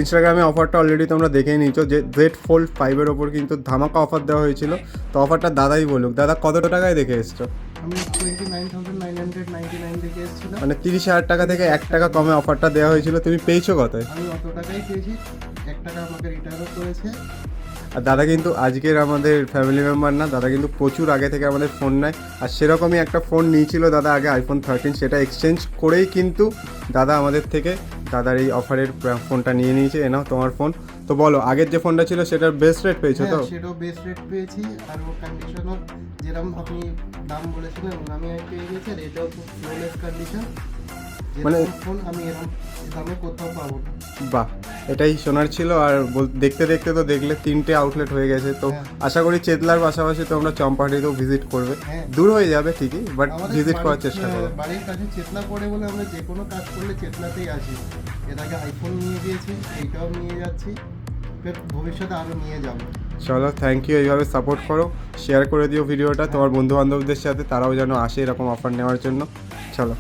ইনস্টাগ্রামে অফারটা অলরেডি তোমরা দেখেই নিয়েছো যে Z Fold 5 ওপর কিন্তু ধামাকা অফার দেওয়া হয়েছিল। তো অফারটা দাদাই বলুক, দাদা কত টাকায় দেখে এসছো? আমি 29,999 থেকে এসেছিলাম। মানে 30,000 টাকা থেকে 1 টাকা কমে অফারটা দেওয়া হয়েছিল, তুমি পেয়েছো কতয়? আমি অত টাকাই পেয়েছি, 1 টাকা আমাকে রিটার্নও করেছে। আর দাদা কিন্তু আজকের আমাদের ফ্যামিলি মেম্বার না, দাদা কিন্তু প্রচুর আগে থেকে আমাদের ফোন নেয়। আর সেরকমই একটা ফোন নিয়েছিল দাদা আগে, iPhone 13, সেটা এক্সচেঞ্জ করেই কিন্তু দাদা আমাদের থেকে দাদার এই অফারের ফোনটা নিয়ে নিয়েছে। এ নাও তোমার ফোন। তো বলো, আগের যে ফোনটা ছিল সেটার বেস্ট রেট পেয়েছো তো? হ্যাঁ, সেটাও বেস্ট রেট পেয়েছি, আর ওর কন্ডিশনও যেরকম আপনি দাম বলেছিলেন আমি পেয়ে গেছি। আর এটাও খুব ফ্লোলেস কন্ডিশন, মানে ফোন আমি এরকম দামে কোথাও পাবো না। বাহ, এটাই শোনার ছিল। আর দেখতে দেখতে তো দেখলে 3টে আউটলেট হয়ে গেছে। তো আশা করি চেতলার পাশাপাশি তোমরা চম্পাহাটিতেও ভিজিট করবে। দূর হয়ে যাবে ঠিকই, বাট ভিজিট করার চেষ্টা করো। বাড়ির কাছে চেতলা পড়ে বলে আমরা যে কোনো কাজ করলে চেতলাতেই আসি। এর আগে আইফোন নিয়ে গিয়েছি, এইটাও নিয়ে যাচ্ছি, ভবিষ্যতে আরও নিয়ে যাবো। চলো, থ্যাংক ইউ। এইভাবে সাপোর্ট করো, শেয়ার করে দিও ভিডিওটা তোমার বন্ধু বান্ধবদের সাথে, তারাও যেন আসে এরকম অফার নেওয়ার জন্য। চলো।